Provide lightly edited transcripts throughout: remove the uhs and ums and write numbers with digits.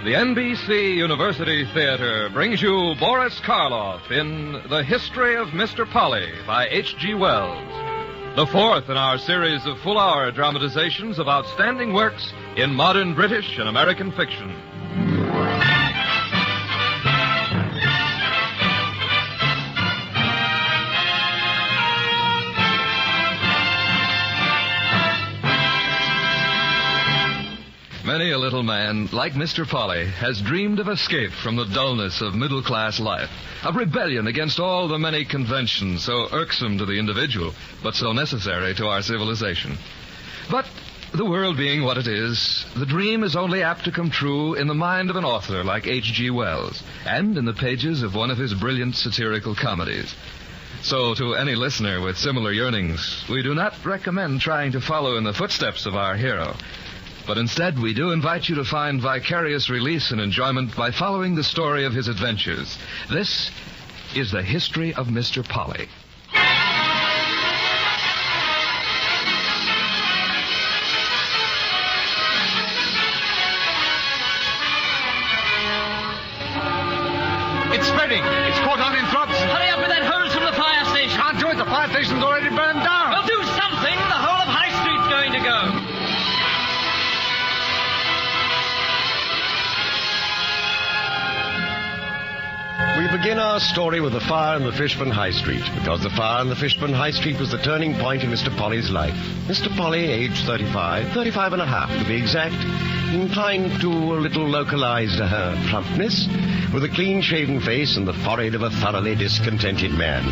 The NBC University Theater brings you Boris Karloff in The History of Mr. Polly by H.G. Wells, the fourth in our series of full-hour dramatizations of outstanding works in modern British and American fiction. Many a little man, like Mr. Polly, has dreamed of escape from the dullness of middle-class life, of rebellion against all the many conventions so irksome to the individual, but so necessary to our civilization. But the world being what it is, the dream is only apt to come true in the mind of an author like H.G. Wells, and in the pages of one of his brilliant satirical comedies. So, to any listener with similar yearnings, we do not recommend trying to follow in the footsteps of our hero. But instead, we do invite you to find vicarious release and enjoyment by following the story of his adventures. This is The History of Mr. Polly. It's spreading. It's caught on in Throps. Hurry up with that hose from the fire station. Can't do it. The fire station's already burned down. Well, do something. The whole of High Street's going to go. We begin our story with the fire in the Fishburne High Street, because the fire in the Fishburne High Street was the turning point in Mr. Polly's life. Mr. Polly, aged 35 and a half to be exact, inclined to a little localized plumpness, with a clean-shaven face and the forehead of a thoroughly discontented man.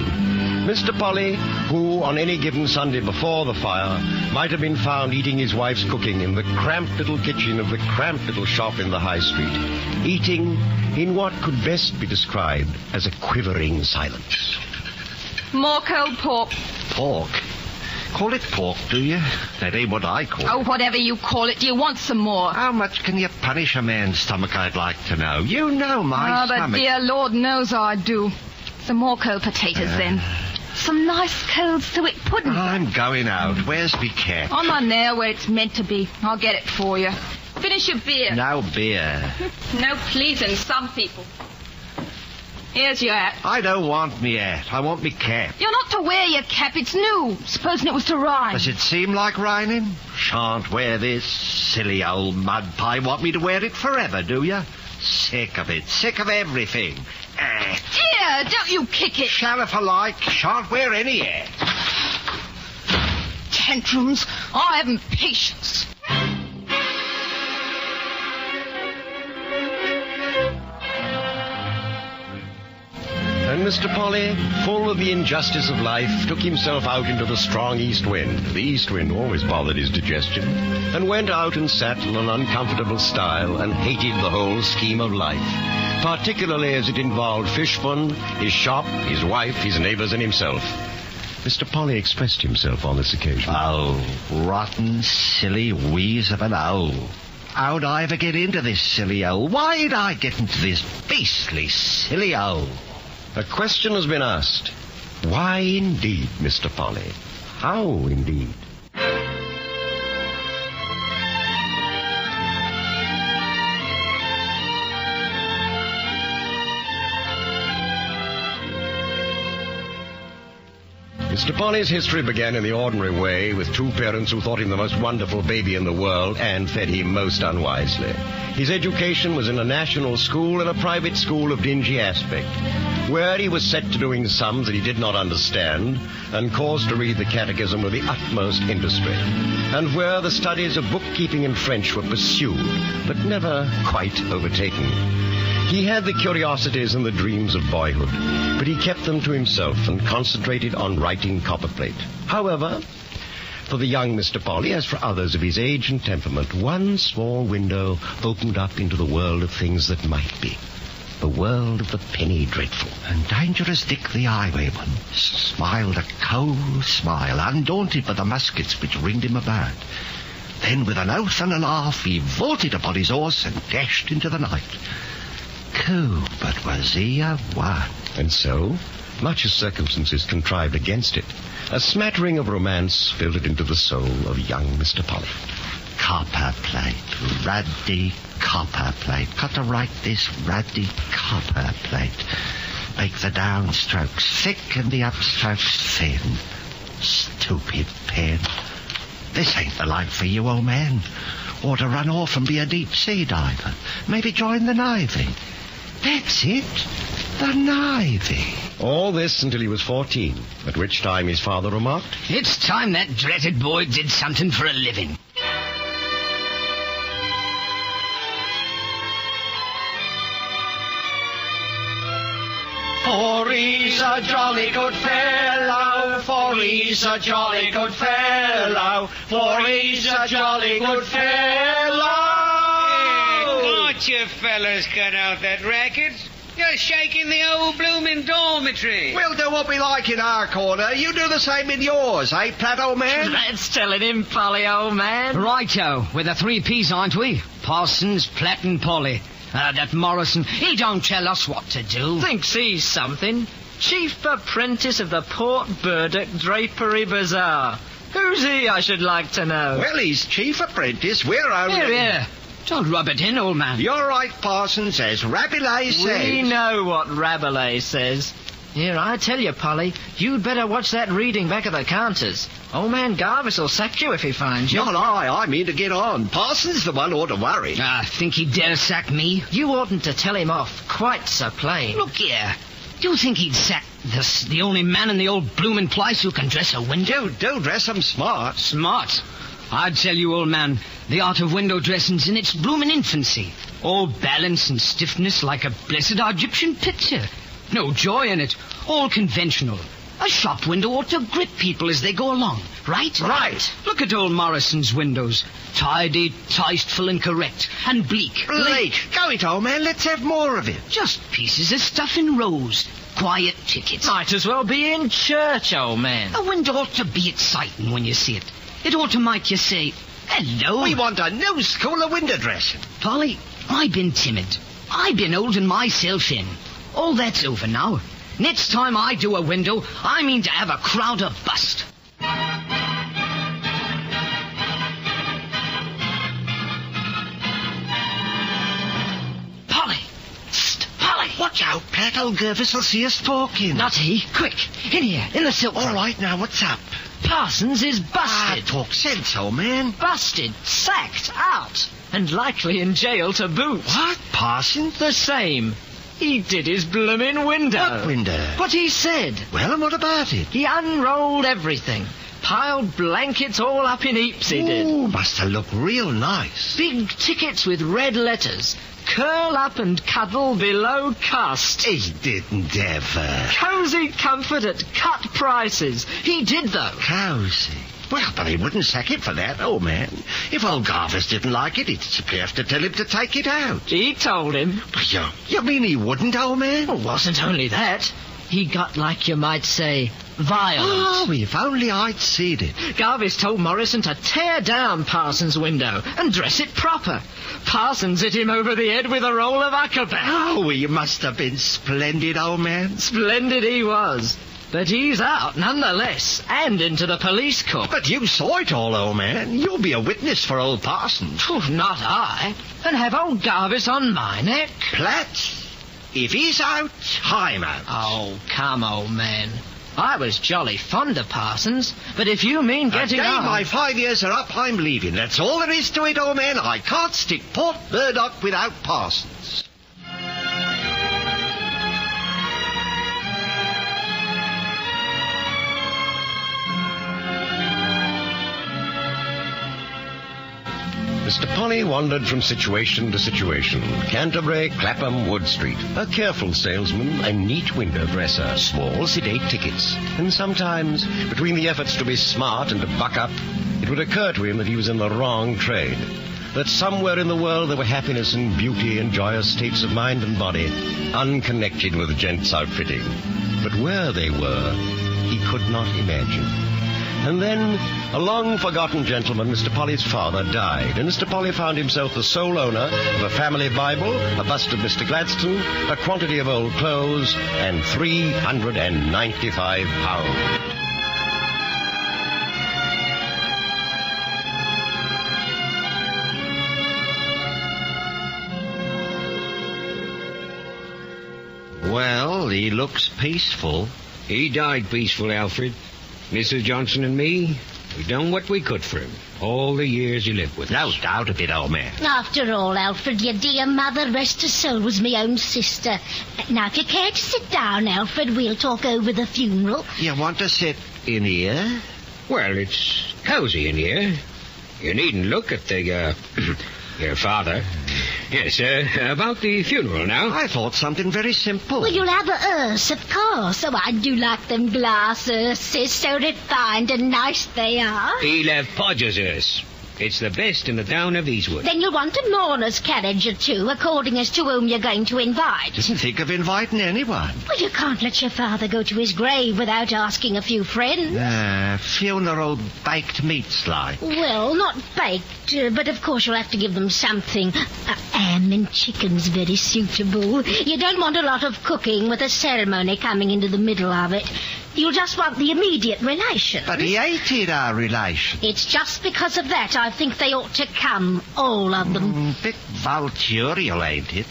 Mr. Polly, who on any given Sunday before the fire might have been found eating his wife's cooking in the cramped little kitchen of the cramped little shop in the High Street, eating in what could best be described as a quivering silence. More cold pork. Pork? Call it pork, do you? That ain't what I call it. Oh, whatever you call it. Do you want some more? How much can you punish a man's stomach, I'd like to know? You know my stomach. But dear Lord knows I do. Some more cold potatoes, then. Some nice cold suet pudding. I'm going out. Where's me cap? On my nail where it's meant to be. I'll get it for you. Finish your beer. No beer. No pleasing some people. Here's your hat. I don't want me hat. I want me cap. You're not to wear your cap. It's new. Supposing it was to rhyme. Does it seem like rhyming? Shan't wear this. Silly old mud pie. Want me to wear it forever, do you? Sick of it. Sick of everything. Here, don't you kick it. Shall if I like. Shan't wear any hat. Tantrums. I haven't patience. And Mr. Polly, full of the injustice of life, took himself out into the strong east wind. The east wind always bothered his digestion. And went out and sat in an uncomfortable style and hated the whole scheme of life, particularly as it involved Fishburne, his shop, his wife, his neighbors, and himself. Mr. Polly expressed himself on this occasion. Oh, rotten, silly wheeze of an owl. How'd I ever get into this silly hole? Why'd I get into this beastly silly hole? A question has been asked. Why indeed, Mr. Polly? How indeed? Mr. Polly's history began in the ordinary way, with two parents who thought him the most wonderful baby in the world and fed him most unwisely. His education was in a national school and a private school of dingy aspect, where he was set to doing sums that he did not understand and caused to read the catechism with the utmost industry, and where the studies of bookkeeping and French were pursued, but never quite overtaken. He had the curiosities and the dreams of boyhood, but he kept them to himself and concentrated on writing copperplate. However, for the young Mr. Polly, as for others of his age and temperament, one small window opened up into the world of things that might be. The world of the penny dreadful. And Dangerous Dick the highwayman smiled a cold smile, undaunted by the muskets which ringed him about. Then, with an oath and a laugh, he vaulted upon his horse and dashed into the night. Cool, but was he a one? And so, much as circumstances contrived against it, a smattering of romance filtered into the soul of young Mr. Polly. Copper plate, ruddy copper plate. Got to write this ruddy copper plate. Make the downstrokes thick and the upstrokes thin. Stupid pen. This ain't the life for you, old man. Or to run off and be a deep-sea diver. Maybe join the Navy. That's it. The Navy. All this until he was 14, at which time his father remarked, It's time that dratted boy did something for a living. For he's a jolly good fellow, for he's a jolly good fellow, for he's a jolly good fellow. Can't you fellas cut out that racket? You're shaking the old blooming dormitory. We'll do what we like in our corner. You do the same in yours, eh, Platt, old man? That's telling him, Polly, old man. Righto, we're the three Ps, aren't we? Parsons, Platt and Polly. That Morrison, he don't tell us what to do. Thinks he's something. Chief apprentice of the Port Burdock Drapery Bazaar. Who's he, I should like to know? Well, he's chief apprentice. We're only... Here. Don't rub it in, old man. You're right, Parsons, as Rabelais says. We know what Rabelais says. Here, I tell you, Polly, you'd better watch that reading back at the counters. Old man Garvis will sack you if he finds you. Not I mean to get on. Parsons the one ought to worry. I think he dare sack me. You oughtn't to tell him off quite so plain. Look here. You think he'd sack the only man in the old bloomin' place who can dress a window? Do dress 'em smart. Smart? I'd tell you, old man, the art of window dressing's in its bloomin' infancy. All balance and stiffness like a blessed Egyptian picture. No joy in it. All conventional. A shop window ought to grip people as they go along. Right? Right. Look at old Morrison's windows. Tidy, tasteful and correct. And bleak. Bleak. Go it, old man. Let's have more of it. Just pieces of stuff in rows. Quiet tickets. Might as well be in church, old man. A window ought to be exciting when you see it. It ought to make you say, hello. We want a new school of window dressing. Polly, I've been timid. I've been holding myself in. All that's over now. Next time I do a window, I mean to have a crowd of bust. Polly! Psst, Polly! Watch out, Pat. Old Gervis will see us talking. Not he. Quick, in here, in the silk. All right, now, what's up? Parsons is busted. Talk sense, old man. Busted, sacked, out, and likely in jail to boot. What? Parsons? The same. He did his bloomin' window. What window? What he said. Well, and what about it? He unrolled everything. Piled blankets all up in heaps, he did. Ooh, must have looked real nice. Big tickets with red letters. Curl up and cuddle below cost. He didn't ever. Cozy comfort at cut prices. He did, though. Cozy? Well, but he wouldn't sack it for that, old man. If old Garvis didn't like it, he'd simply have to tell him to take it out. He told him. You mean he wouldn't, old man? Well, wasn't only that. He got, like you might say, violent. Oh, if only I'd seen it. Garvis told Morrison to tear down Parsons' window and dress it proper. Parsons hit him over the head with a roll of huckleback. Oh, he must have been splendid, old man. Splendid he was. But he's out nonetheless, and into the police court. But you saw it all, old man. You'll be a witness for old Parsons. Oh, not I. And have old Garvis on my neck. Platt, if he's out, I'm out. Oh, come, old man. I was jolly fond of Parsons, but if you mean getting the day on... my 5 years are up, I'm leaving. That's all there is to it, old man. I can't stick Port Burdock without Parsons. Mr. Polly wandered from situation to situation. Canterbury, Clapham, Wood Street. A careful salesman, a neat window dresser, small, sedate tickets. And sometimes, between the efforts to be smart and to buck up, it would occur to him that he was in the wrong trade. That somewhere in the world there were happiness and beauty and joyous states of mind and body, unconnected with gents' outfitting. But where they were, he could not imagine. And then a long-forgotten gentleman, Mr. Polly's father, died, and Mr. Polly found himself the sole owner of a family Bible, a bust of Mr. Gladstone, a quantity of old clothes, and £395. Well, he looks peaceful. He died peaceful, Alfred. Mrs. Johnson and me, we done what we could for him. All the years he lived with us. No doubt of it, old man. After all, Alfred, your dear mother, rest her soul, was me own sister. Now, if you care to sit down, Alfred, we'll talk over the funeral. You want to sit in here? Well, it's cozy in here. You needn't look at the, your father. Yes, about the funeral now. I thought something very simple. Well, you'll have a hearse, of course. Oh, I do like them glass hearses. So refined and nice they are. He'll have Podger's hearse. It's the best in the town of Eastwood. Then you'll want a mourner's carriage or two, according as to whom you're going to invite. Didn't think of inviting anyone. Well, you can't let your father go to his grave without asking a few friends. Funeral baked meats like. Well, not baked, but of course you'll have to give them something. Ham and chicken's very suitable. You don't want a lot of cooking with a ceremony coming into the middle of it. You'll just want the immediate relations. But he hated our relations. It's just because of that I think they ought to come, all of them. Bit vulturial, ain't it?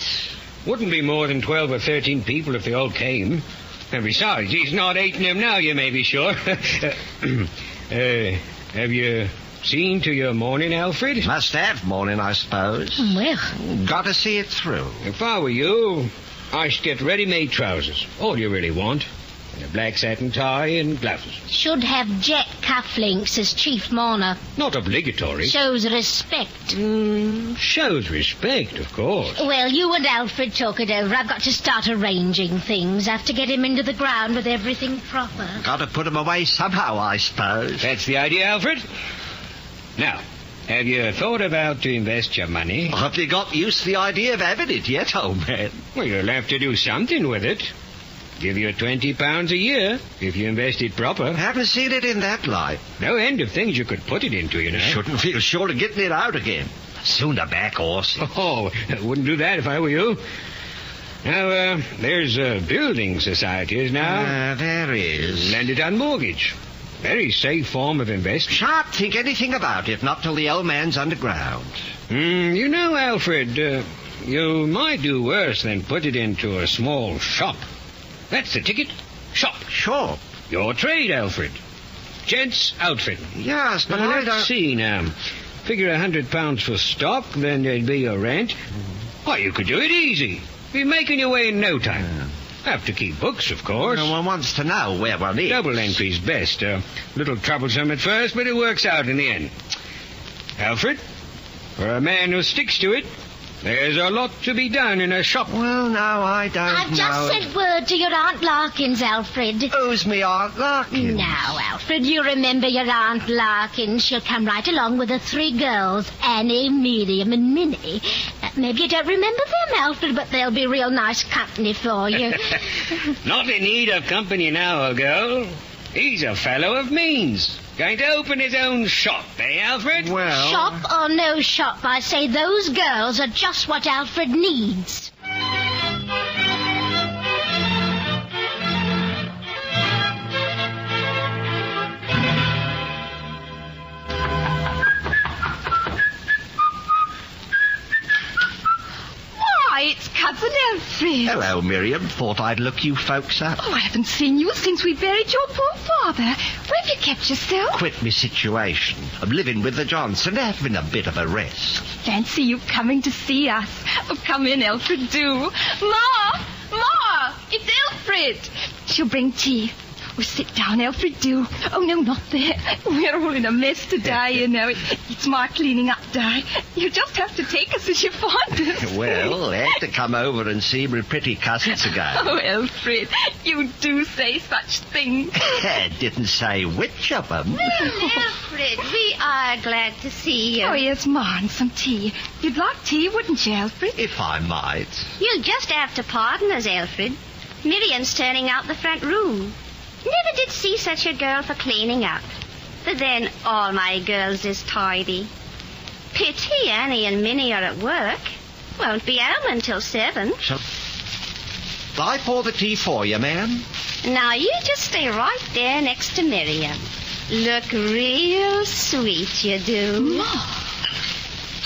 Wouldn't be more than 12 or 13 people if they all came. And besides, he's not eating them now, you may be sure. Have you seen to your mourning, Alfred? Must have mourning, I suppose. Well, got to see it through. If I were you, I should get ready-made trousers. All you really want. And a black satin tie and gloves. should have jet cufflinks as chief mourner. Not obligatory. Shows respect. Shows respect, of course. Well, you and Alfred talk it over. I've got to start arranging things. I have to get him into the ground with everything proper. Got to put him away somehow, I suppose. That's the idea, Alfred. Now, have you thought about to invest your money? Have you got used to the idea of having it yet, old man? Well, you'll have to do something with it. Give you £20 a year if you invest it proper. Haven't seen it in that light. No end of things you could put it into, you know. Shouldn't feel sure of getting it out again. Sooner back, horse. Oh, I wouldn't do that if I were you. Now, there's building societies now. There is. Lend it on mortgage. Very safe form of investment. Shan't think anything about it, not till the old man's underground. You know, Alfred, you might do worse than put it into a small shop. That's the ticket. Shop. Sure. Your trade, Alfred. Gents outfit. Yes, but Now, I let's don't... see now. Figure £100 for stock, then there'd be your rent. Why, you could do it easy. Be making your way in no time. Have to keep books, of course. No one wants to know where one is. Double entry's best. Little troublesome at first, but it works out in the end. Alfred, for a man who sticks to it, there's a lot to be done in a shop. Well, no, I don't I've know. just sent word to your Aunt Larkins, Alfred. Who's me Aunt Larkins? Now, Alfred, you remember your Aunt Larkins. She'll come right along with the three girls, Annie, Miriam, and Minnie. Maybe you don't remember them, Alfred, but they'll be real nice company for you. Not in need of company now, old girl. He's a fellow of means. Going to open his own shop, eh, Alfred? Well... Shop or no shop, I say those girls are just what Alfred needs. It's Cousin Alfred. Hello, Miriam. Thought I'd look you folks up. Oh, I haven't seen you since we buried your poor father. Where have you kept yourself? Quit me situation. I'm living with the Johnson, having a bit of a rest. Fancy you coming to see us. Oh, come in, Alfred, do. Ma! It's Alfred. She'll bring tea. Oh, sit down, Alfred, do. Oh, no, not there. We're all in a mess today, you know. It's my cleaning up day. You just have to take us as you find us. Well, I had to come over and see my pretty cousins again. Oh, Alfred, you do say such things. Didn't say which of them. Alfred, we are glad to see you. Oh, yes, Ma, and some tea. You'd like tea, wouldn't you, Alfred? If I might. You'll just have to pardon us, Alfred. Miriam's turning out the front room. Never did see such a girl for cleaning up. But then all my girls is tidy. Pity Annie and Minnie are at work. Won't be home until 7. Shall I pour the tea for you, ma'am? Now you just stay right there next to Miriam. Look real sweet, you do. Ma.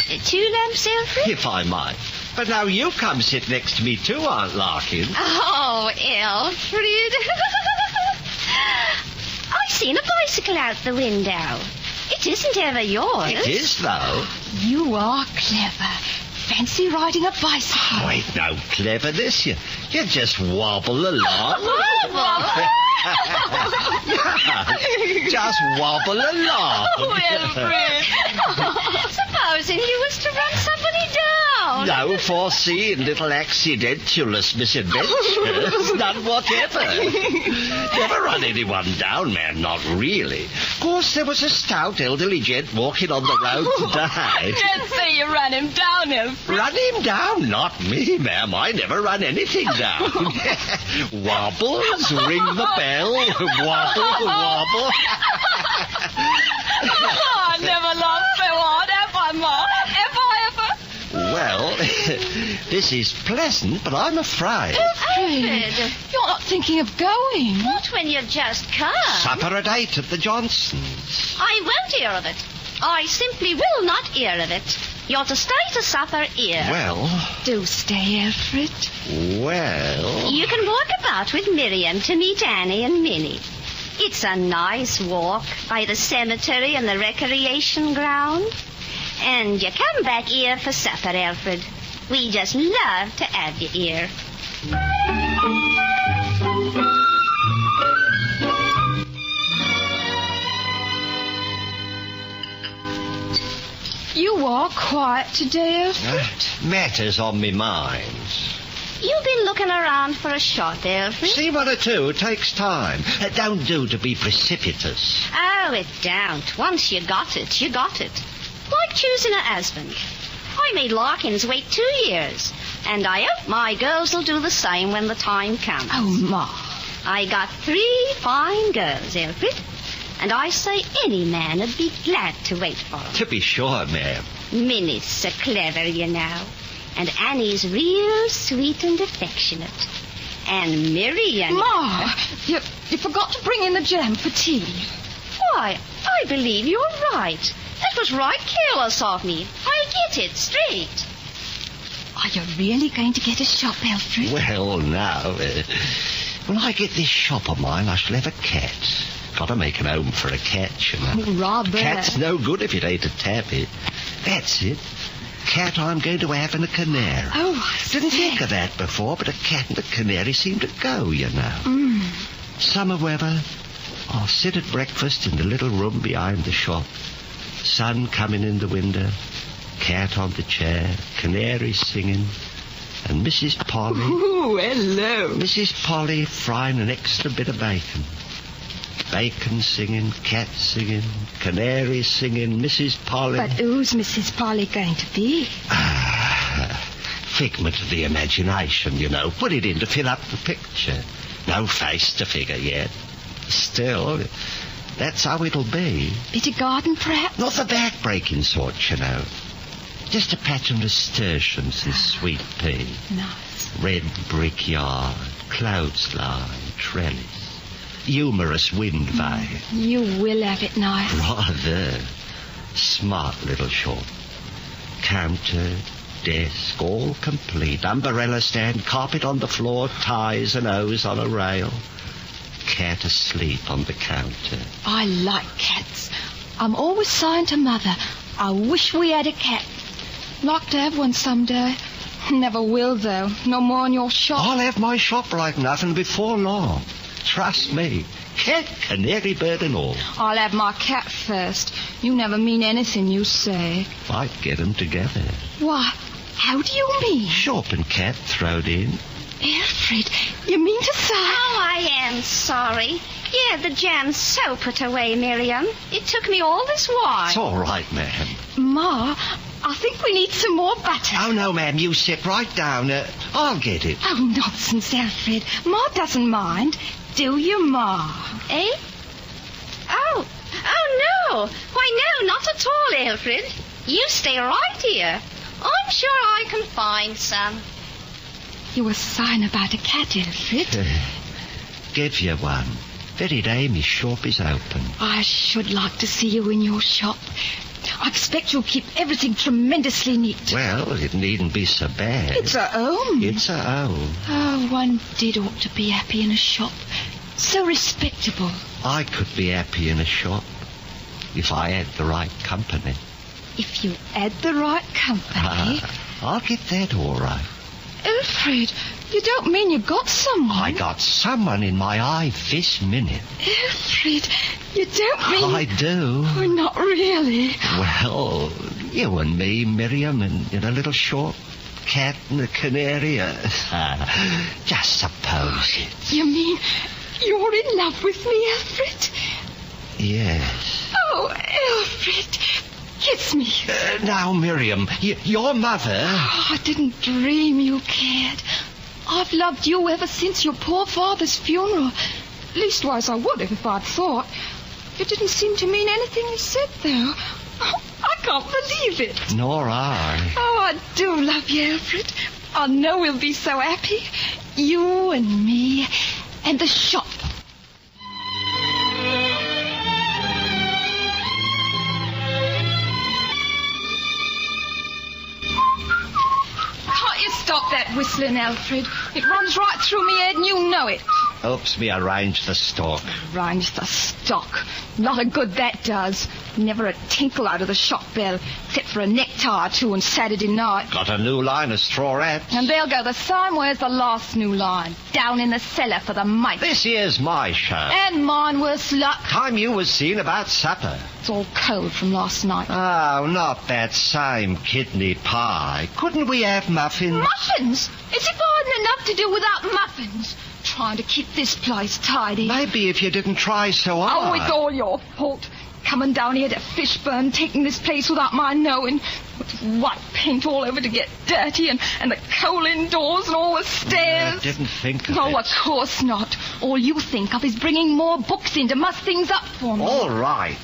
2 lamps, Alfred? If I might. But now you come sit next to me too, Aunt Larkin. Oh, Alfred. I seen a bicycle out the window. It isn't ever yours. It is, though. You are clever. Fancy riding a bicycle. Oh, ain't no cleverness. You just wobble along. Just wobble along. Alfred. Supposing you was to run somebody down. No foreseeing little accidentulous misadventures. None whatever. Never run anyone down, ma'am, not really. Of course, there was a stout elderly gent walking on the road today. Don't say you ran him down, Alfred. Run him down? Not me, ma'am. I never run anything down. Wobbles, ring the bell, wobble, wobble. I never laughed so hard, have I, Ma? Have I ever? Well, this is pleasant, but I'm afraid. Alfred. You're not thinking of going. Not when you've just come. Supper at 8 at the Johnsons'. I won't hear of it. I simply will not hear of it. You're to stay to supper here. Well, Do stay, Alfred. well... You can walk about with Miriam to meet Annie and Minnie. It's a nice walk by the cemetery and the recreation ground. And you come back here for supper, Alfred. We just love to have you here. You are quiet today, Alfred. matters on me mind. You've been looking around for a shot, Alfred. See one or two, it takes time. Don't do to be precipitous. Oh, it don't. Once you got it, you got it. Like choosing a husband. I made Larkins wait 2 years, and I hope my girls will do the same when the time comes. Oh, Ma. I got 3 fine girls, Alfred, and I say any man would be glad to wait for them. To be sure, ma'am. Minnie's so clever, you know, and Annie's real sweet and affectionate. And Miriam... Ma, you forgot to bring in the jam for tea. Why, I believe you're right. That was right careless of me. I get it straight. Are you really going to get a shop, Alfred? Well, now, when I get this shop of mine, I shall have a cat. Got to make an home for a cat, you know. Rather. Cat's no good if it ain't a tabby. That's it. Cat I'm going to have and a canary. Oh, I Didn't see. think of that before, but a cat and a canary seem to go, you know. Summer weather, I'll sit at breakfast in the little room behind the shop. Sun coming in the window, cat on the chair, canary singing, and Mrs. Polly... Ooh, hello. Mrs. Polly frying an extra bit of bacon. Bacon singing, cat singing, canary singing, Mrs. Polly... But who's Mrs. Polly going to be? Figment of the imagination, you know. Put it in to fill up the picture. No face to figure yet. Still, that's how it'll be. Bit of garden, perhaps? Not the back-breaking sort, you know. Just a patch of nasturtiums and sweet pea. Nice. Red brick yard, clothesline, trellis. Humorous wind vane. You will have it nice. Rather. Smart little shop. Counter, desk, all complete. Umbrella stand, carpet on the floor, ties and hose on a rail. Cat asleep on the counter. I like cats. I'm always saying to Mother, I wish we had a cat. Like to have one someday. Never will, though. No more in your shop. I'll have my shop like nothing before long. Trust me. Cat, canary bird and all. I'll have my cat first. You never mean anything you say. Might get 'em together. Why, how do you mean? Shop and cat thrown in. Alfred, you mean to say... Oh, I am sorry. Yeah, the jam's so put away, Miriam. It took me all this while. It's all right, ma'am. Ma, I think we need some more butter. Oh, no, ma'am, you sit right down. I'll get it. Oh, nonsense, Alfred. Ma doesn't mind. Do you, Ma? Eh? Oh, Oh, no. Why, no, not at all, Alfred. You stay right here. I'm sure I can find some. You were sighing about a cat, Alfred. Give you one. Very day my shop is open. I should like to see you in your shop. I expect you'll keep everything tremendously neat. Well, it needn't be so bad. It's a home. It's a home. Oh, one did ought to be happy in a shop. So respectable. I could be happy in a shop if I had the right company. If you had the right company. I'll get that all right. Alfred, you don't mean you got someone? I got someone in my eye this minute. Alfred, you don't mean... I do. Oh, not really. Well, you and me, Miriam, and in a little short cat and a canary. Just suppose it. You mean you're in love with me, Alfred? Yes. Oh, Alfred, kiss me. Now, Miriam, your mother... Oh, I didn't dream you cared. I've loved you ever since your poor father's funeral. Leastwise, I would have if I'd thought. It didn't seem to mean anything he said, though. Oh, I can't believe it. Nor I. Oh, I do love you, Alfred. I know we'll be so happy. You and me and the shop. Can't you stop that whistling, Alfred? It runs right through me head and you know it. Helps me arrange the stock. Arrange the stock. Not a good that does. Never a tinkle out of the shop bell, except for a necktie or two on Saturday night. Got a new line of straw hats. And they'll go the same way as the last new line. Down in the cellar for the mate. This here's my show. And mine, worse luck. Time you was seen about supper. It's all cold from last night. Oh, not that same kidney pie. Couldn't we have muffins? Muffins? As if I hadn't enough to do without muffins. Trying to keep this place tidy. Maybe if you didn't try so hard. Oh, it's all your fault. Coming down here to Fishburne, taking this place without my knowing. With white paint all over to get dirty, and the coal indoors and all the stairs. I didn't think of it. Oh, of course not. All you think of is bringing more books in to muss things up for me. All right.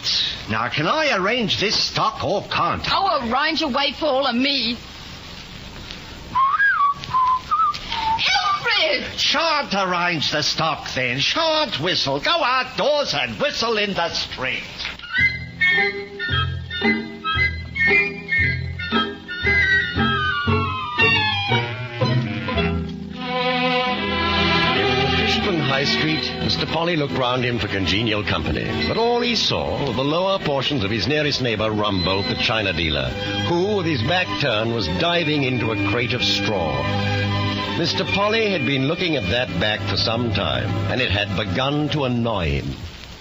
Now, can I arrange this stock or can't I? Oh, arrange a way for all of me. Alfred! Shan't arrange the stock, then. Shan't whistle. Go outdoors and whistle in the street. Fishburne High Street, Mr. Polly looked round him for congenial company. But all he saw were the lower portions of his nearest neighbor, Rumbold, the china dealer, who, with his back turned, was diving into a crate of straw. Mr. Polly had been looking at that back for some time, and it had begun to annoy him.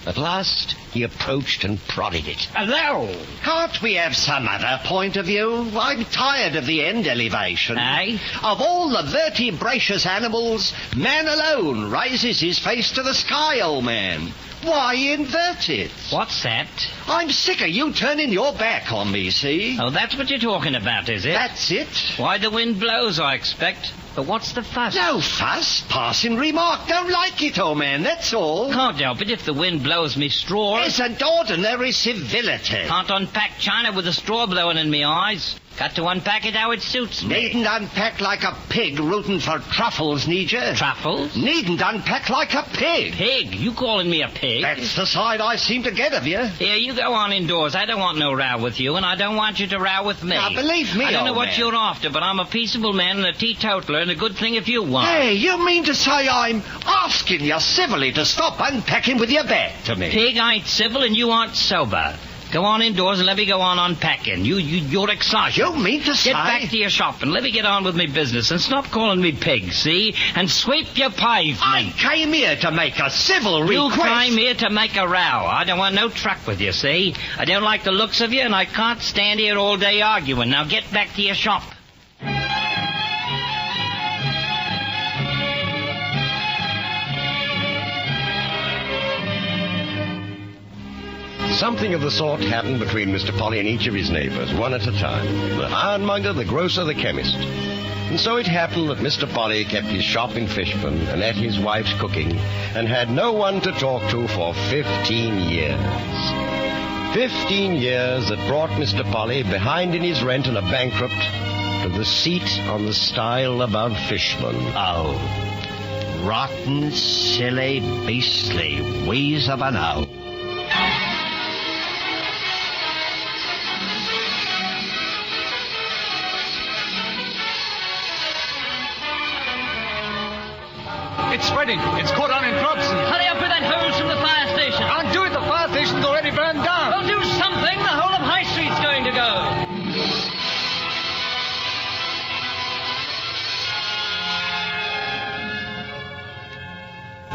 At last, he approached and prodded it. Hello. Can't we have some other point of view? I'm tired of the end elevation. Aye? Of all the vertebraceous animals, man alone raises his face to the sky, old man. Why invert it? What's that? I'm sick of you turning your back on me, see? Oh, that's what you're talking about, is it? That's it. Why, the wind blows, I expect. But what's the fuss? No fuss. Passing remark. Don't like it, old man, that's all. Can't help it if the wind blows me straw. Isn't ordinary civility. Can't unpack china with a straw blowing in me eyes. Got to unpack it how it suits me. Needn't unpack like a pig rooting for truffles, need you? Truffles? Needn't unpack like a pig. Pig? You calling me a pig? That's the side I seem to get of you. Here, you go on indoors. I don't want no row with you, and I don't want you to row with me. Now, believe me, I don't know old what man. you're after, but I'm a peaceable man and a teetotaler, and a good thing if you want. Hey, you mean to say I'm asking you civilly to stop unpacking with your back to me? Pig ain't civil, and you aren't sober. Go on indoors and let me go on unpacking. You're excited. You mean to say... Get back to your shop and let me get on with my business and stop calling me pig, see? And sweep your pavement. I came here to make a civil You request. came here to make a row. I don't want no truck with you, see? I don't like the looks of you, and I can't stand here all day arguing. Now get back to your shop. Something of the sort happened between Mr. Polly and each of his neighbors, one at a time. The ironmonger, the grocer, the chemist. And so it happened that Mr. Polly kept his shop in Fishburne and ate his wife's cooking and had no one to talk to for 15 years. 15 years that brought Mr. Polly, behind in his rent and a bankrupt, to the seat on the stile above Fishman. Oh, rotten, silly, beastly wheeze of an owl. It's spreading. It's caught on in drops. Hurry up with that hose from the fire station. Can't do it. The fire station's already burned down. Well, do something. The whole of High Street's going to go.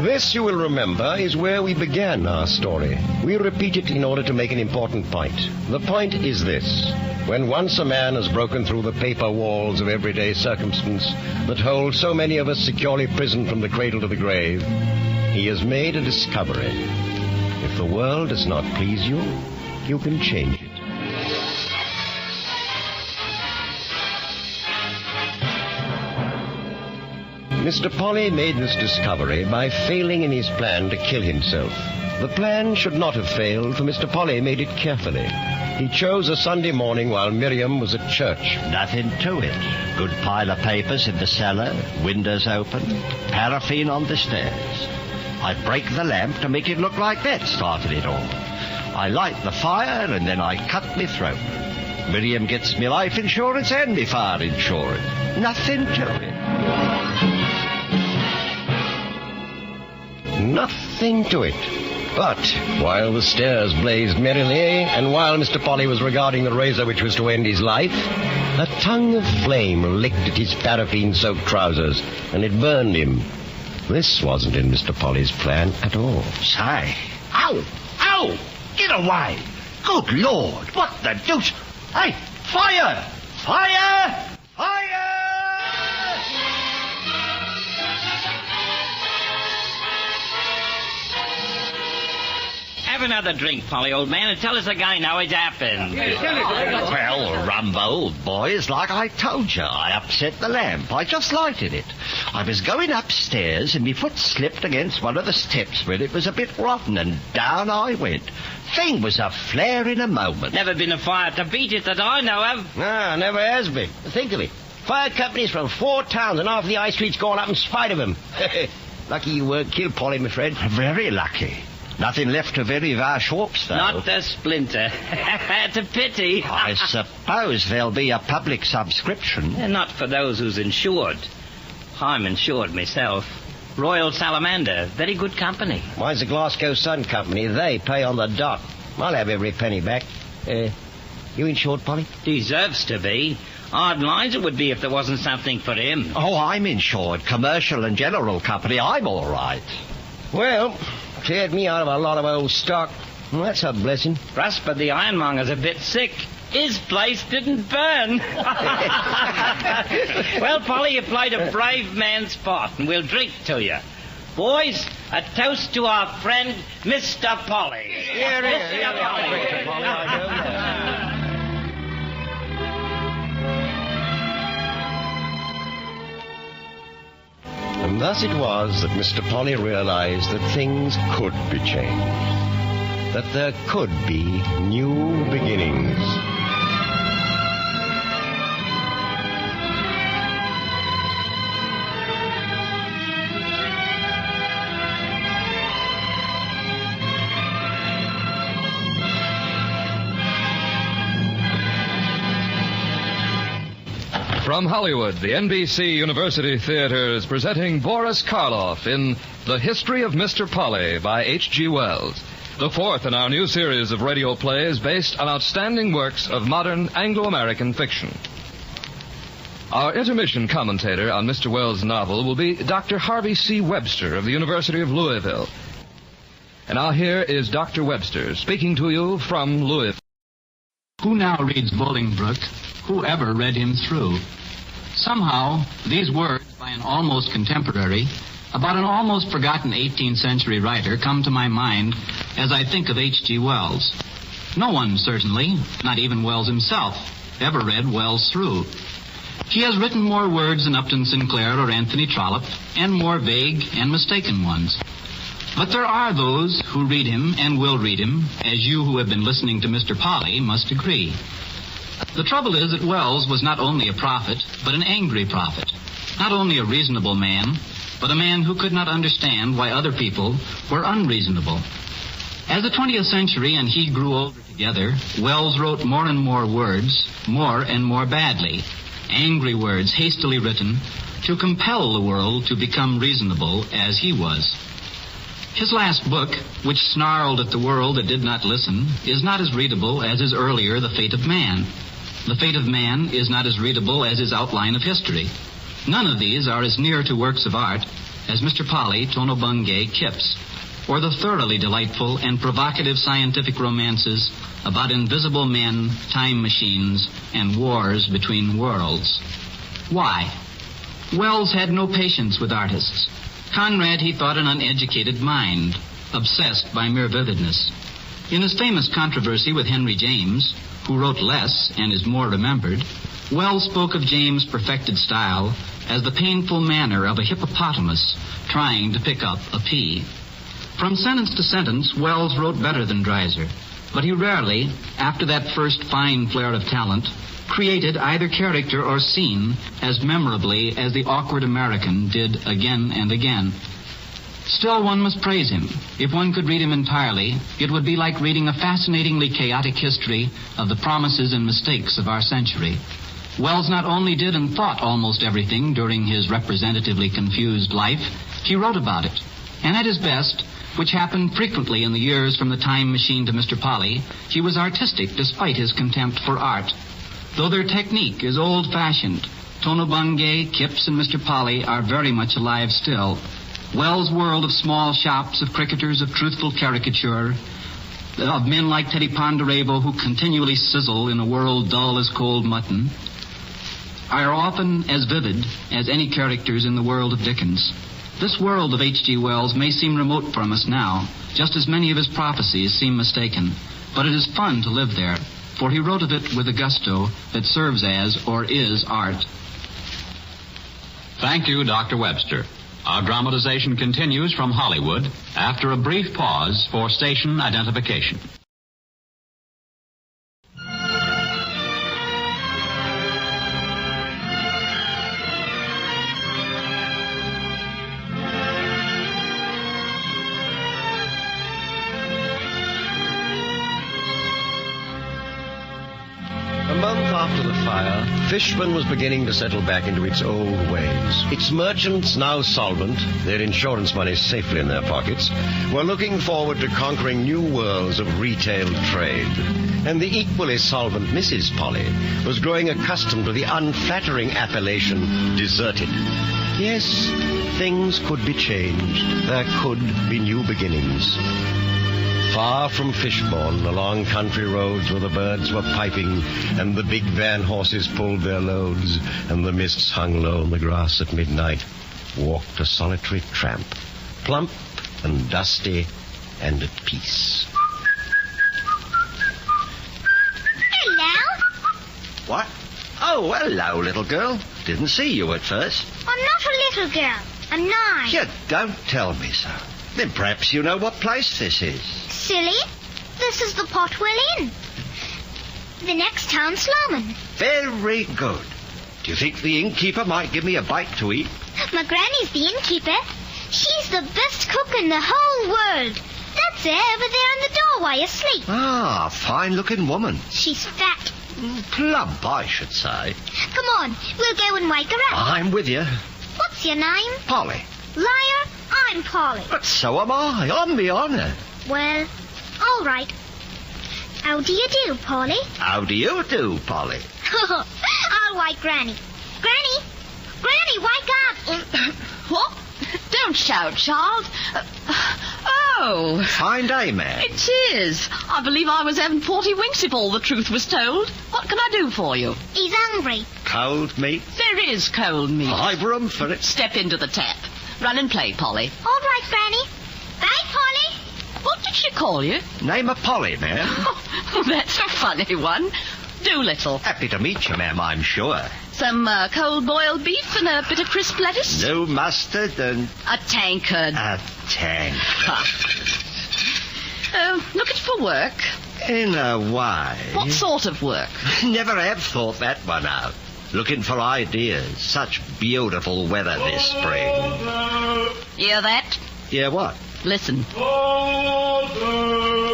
This, you will remember, is where we began our story. We repeat it in order to make an important point. The point is this. When once a man has broken through the paper walls of everyday circumstance that hold so many of us securely prisoned from the cradle to the grave, he has made a discovery. If the world does not please you, you can change it. Mr. Polly made this discovery by failing in his plan to kill himself. The plan should not have failed, for Mr. Polly made it carefully. He chose a Sunday morning while Miriam was at church. Nothing to it. Good pile of papers in the cellar, windows open, paraffin on the stairs. I break the lamp to make it look like that started it all. I light the fire and then I cut me throat. Miriam gets me life insurance and me fire insurance. Nothing to it. Nothing to it. But while the stairs blazed merrily, and while Mr. Polly was regarding the razor which was to end his life, a tongue of flame licked at his paraffin-soaked trousers, and it burned him. This wasn't in Mr. Polly's plan at all. Say, ow! Ow! Get away! Good Lord, what the deuce? Hey, fire! Fire! Fire! Have another drink, Polly, old man, and tell us again how it happened. Well, Rumbo, old boy, it's like I told you. I upset the lamp. I just lighted it. I was going upstairs and my foot slipped against one of the steps where it was a bit rotten, and down I went. Thing was a flare in a moment. Never been a fire to beat it that I know of. No, never has been. Think of it. Fire companies from 4 towns and half the high street's gone up in spite of them. Lucky you weren't killed, Polly, my friend. Very lucky. Nothing left to very our shops, though. Not a splinter. It's a pity. I suppose there'll be a public subscription. Not for those who's insured. I'm insured myself. Royal Salamander. Very good company. Mine's the Glasgow Sun Company. They pay on the dot. I'll have every penny back. You insured, Polly? Deserves to be. Odd lines it would be if there wasn't something for him. Oh, I'm insured. Commercial and General Company. I'm all right. Well, cleared me out of a lot of old stock. Well, that's a blessing. Rusper the ironmonger's a bit sick. His place didn't burn. Well, Polly, you played a brave man's part, and we'll drink to you. Boys, a toast to our friend, Mr. Polly. Here, Mr. Polly. And thus it was that Mr. Polly realized that things could be changed. That there could be new beginnings. From Hollywood, the NBC University Theater is presenting Boris Karloff in The History of Mr. Polly by H.G. Wells, the fourth in our new series of radio plays based on outstanding works of modern Anglo-American fiction. Our intermission commentator on Mr. Wells' novel will be Dr. Harvey C. Webster of the University of Louisville. And now here is Dr. Webster speaking to you from Louisville. Who now reads Bolingbroke? Who ever read him through? Somehow, these words by an almost contemporary about an almost forgotten 18th century writer come to my mind as I think of H.G. Wells. No one, certainly, not even Wells himself, ever read Wells through. He has written more words than Upton Sinclair or Anthony Trollope, and more vague and mistaken ones. But there are those who read him and will read him, as you who have been listening to Mr. Polly must agree. The trouble is that Wells was not only a prophet, but an angry prophet. Not only a reasonable man, but a man who could not understand why other people were unreasonable. As the 20th century and he grew older together, Wells wrote more and more words, more and more badly. Angry words hastily written to compel the world to become reasonable as he was. His last book, which snarled at the world that did not listen, is not as readable as his earlier The Fate of Man. The Fate of Man is not as readable as his Outline of History. None of these are as near to works of art as Mr. Polly, Tono Bungay, Kipps, or the thoroughly delightful and provocative scientific romances about invisible men, time machines, and wars between worlds. Why? Wells had no patience with artists. Conrad he thought an uneducated mind, obsessed by mere vividness. In his famous controversy with Henry James, who wrote less and is more remembered, Wells spoke of James' perfected style as the painful manner of a hippopotamus trying to pick up a pea. From sentence to sentence, Wells wrote better than Dreiser, but he rarely, after that first fine flare of talent, created either character or scene as memorably as the awkward American did again and again. Still, one must praise him. If one could read him entirely, it would be like reading a fascinatingly chaotic history of the promises and mistakes of our century. Wells not only did and thought almost everything during his representatively confused life, he wrote about it. And at his best, which happened frequently in the years from the Time Machine to Mr. Polly, he was artistic despite his contempt for art. Though their technique is old-fashioned, Tono Bungay, Kipps, and Mr. Polly are very much alive still. Wells' world of small shops, of cricketers, of truthful caricature, of men like Teddy Ponderevo who continually sizzle in a world dull as cold mutton, are often as vivid as any characters in the world of Dickens. This world of H.G. Wells may seem remote from us now, just as many of his prophecies seem mistaken, but it is fun to live there, for he wrote of it with a gusto that serves as or is art. Thank you, Dr. Webster. Our dramatization continues from Hollywood after a brief pause for station identification. A month after the fire, Fishburne was beginning to settle back into its old ways. Its merchants, now solvent, their insurance money safely in their pockets, were looking forward to conquering new worlds of retail trade. And the equally solvent Mrs. Polly was growing accustomed to the unflattering appellation deserted. Yes, things could be changed. There could be new beginnings. Far from Fishbourne, along country roads where the birds were piping and the big van horses pulled their loads and the mists hung low on the grass at midnight, walked a solitary tramp, plump and dusty and at peace. Hello? What? Oh, hello, little girl. Didn't see you at first. I'm not a little girl. I'm 9. You don't tell me so. Then perhaps you know what place this is. Silly. This is the Potwell Inn. The next town, Sloman. Very good. Do you think the innkeeper might give me a bite to eat? My granny's the innkeeper. She's the best cook in the whole world. That's her over there in the doorway asleep. Ah, fine-looking woman. She's fat. Plump, I should say. Come on, we'll go and wake her up. I'm with you. What's your name? Polly. Liar, I'm Polly. But so am I, on me honour. Well, all right. How do you do, Polly? How do you do, Polly? I'll wake Granny. Granny! Granny, wake up! What? Don't shout, child. Oh. Fine day, ma'am. It is. I believe I was having 40 winks if all the truth was told. What can I do for you? He's hungry. Cold meat? There is cold meat. I've room for it. Step into the tap. Run and play, Polly. All right, Granny. Bye, Polly. What did she call you? Name of Polly, ma'am. Oh, that's a funny one. Doolittle. Happy to meet you, ma'am, I'm sure. Some cold boiled beef and a bit of crisp lettuce? No mustard and... A tankard. A tankard. Looking for work? In a way. What sort of work? Never have thought that one out. Looking for ideas. Such beautiful weather this spring. Hear that? Yeah, what? Listen.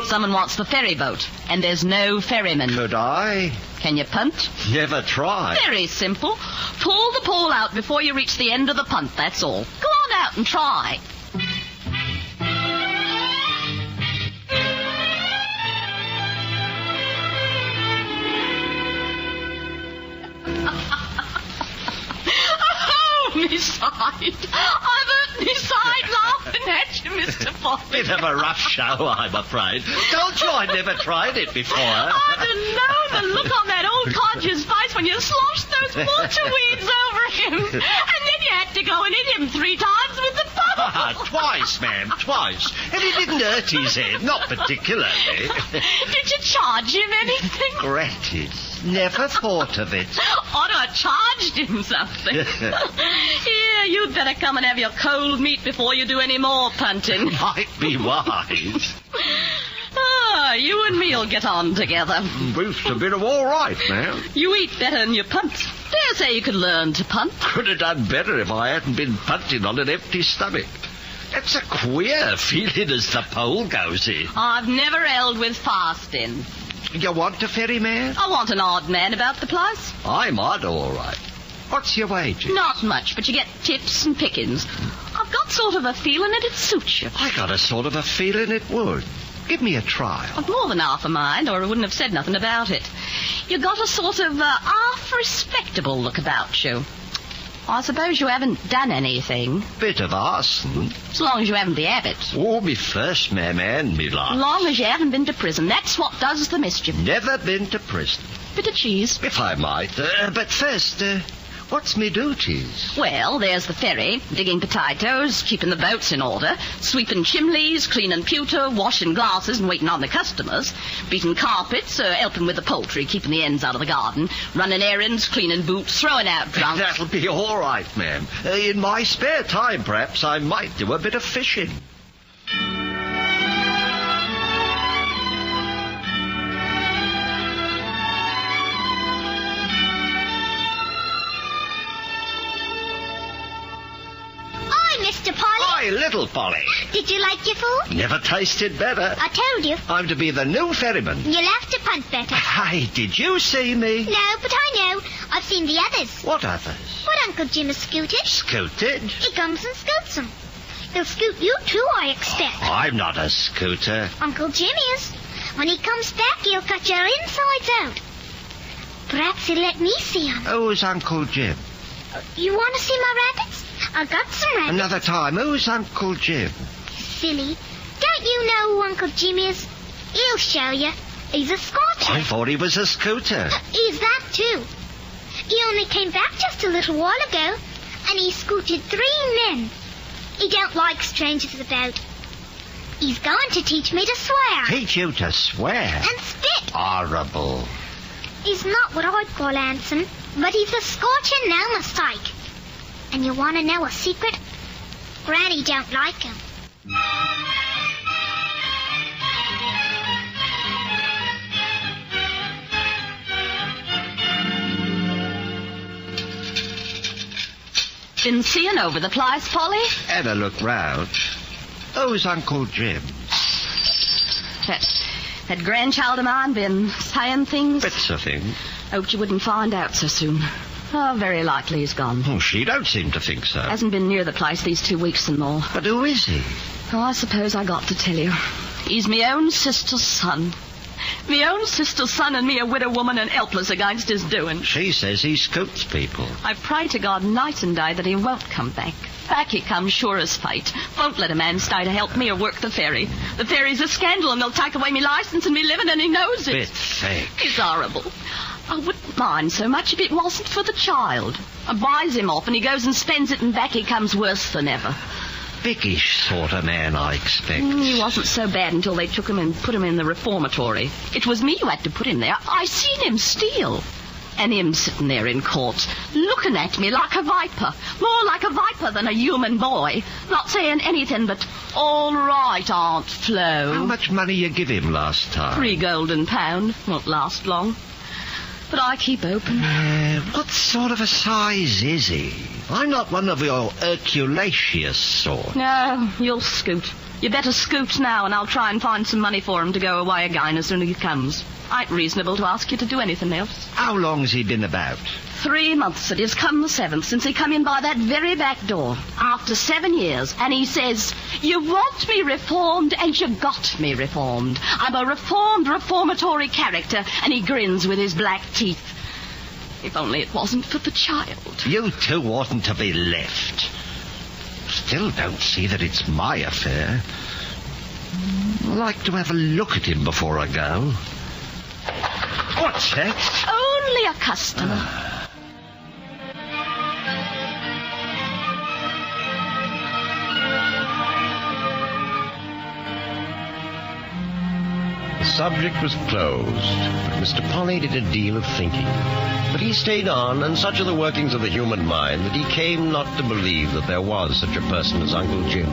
Someone wants the ferry boat, and there's no ferryman. Could I? Can you punt? Never tried. Very simple. Pull the pole out before you reach the end of the punt, that's all. Go on out and try. Me side. I've hurt me side laughing at you, Mr. Foley. Bit of a rough show, I'm afraid. Told you I'd never tried it before. I didn't know the look on that old codger's face when you sloshed those water weeds over him. And then you had to go and hit him 3 times with the pole. Twice, ma'am, twice. And it didn't hurt his head, not particularly. Did you charge him anything? Gratis. Never thought of it. Ought to have charged him something. Here, you'd better come and have your cold meat before you do any more punting. Might be wise. You and me'll get on together. Boof's a bit of all right, ma'am. You eat better than you punt. Dare say you could learn to punt. Could have done better if I hadn't been punting on an empty stomach. That's a queer feeling as the pole goes in. I've never held with fasting. You want a ferryman? I want an odd man about the place. I'm odd, all right. What's your wages? Not much, but you get tips and pickings. I've got sort of a feeling it'd suit you. I got a sort of a feeling it would. Give me a trial. I've more than half a mind, or I wouldn't have said nothing about it. You got a sort of half respectable look about you. I suppose you haven't done anything. Bit of arson. As long as you haven't the habit. Oh, me first, ma'am, and me last. As long as you haven't been to prison. That's what does the mischief. Never been to prison. Bit of cheese. If I might. But first, what's me duties? Well, there's the ferry, digging potatoes, keeping the boats in order, sweeping chimneys, cleaning pewter, washing glasses and waiting on the customers, beating carpets, helping with the poultry, keeping the hens out of the garden, running errands, cleaning boots, throwing out drunks. That'll be all right, ma'am. In my spare time, perhaps, I might do a bit of fishing. Mr. Polly? Hi, little Polly. Did you like your food? Never tasted better. I told you. I'm to be the new ferryman. You'll have to punt better. Hey, did you see me? No, but I know. I've seen the others. What others? What Uncle Jim has scooted. Scooted? He comes and scoots them. He'll scoot you too, I expect. Oh, I'm not a scooter. Uncle Jim is. When he comes back, he'll cut your insides out. Perhaps he'll let me see them. Who's Uncle Jim? You want to see my rabbits? I got some rabbits. Another time. Who's Uncle Jim? Silly. Don't you know who Uncle Jim is? He'll show you. He's a Scotcher. I thought he was a scooter. He's that, too. He only came back just a little while ago, and he scooted 3 men. He don't like strangers about. He's going to teach me to swear. Teach you to swear? And spit. Horrible. He's not what I'd call handsome, but he's a scorcher, no mistake. And you want to know a secret? Granny don't like him. Been seeing over the place, Polly? Had a look round. Who's Uncle Jim? That grandchild of mine been saying things? Bits of things. Hoped you wouldn't find out so soon. Oh, very likely he's gone. Oh, she don't seem to think so. Hasn't been near the place these 2 weeks and more. But who is he? Oh, I suppose I got to tell you. He's me own sister's son. Me own sister's son and me a widow woman and helpless against his doing. She says he scoots people. I pray to God night and day that he won't come back. Back he comes, sure as fate. Won't let a man stay to help me or work the ferry. The ferry's a scandal and they'll take away me license and me living and he knows it. Bit thick. It's horrible. I wouldn't mind so much if it wasn't for the child. I buys him off and he goes and spends it and back he comes worse than ever. Biggish sort of man, I expect. He wasn't so bad until they took him and put him in the reformatory. It was me who had to put him there. I seen him steal. And him sitting there in court, looking at me like a viper. More like a viper than a human boy. Not saying anything but, all right, Aunt Flo. How much money you give him last time? 3 golden pound. Won't last long. But I keep open. What sort of a size is he? I'm not one of your Herculaceous sort. No, you'll scoot. You better scoot now, and I'll try and find some money for him to go away again as soon as he comes. Ain't reasonable to ask you to do anything else. How long's he been about? 3 months it is come the 7th since he come in by that very back door. After 7 years. And he says, you want me reformed, and you got me reformed. I'm a reformed, reformatory character. And he grins with his black teeth. If only it wasn't for the child. You two oughtn't to be left. Still don't see that it's my affair. I'd like to have a look at him before I go. What's that? Only a customer. The subject was closed, but Mr. Polly did a deal of thinking. But he stayed on, and such are the workings of the human mind that he came not to believe that there was such a person as Uncle Jim.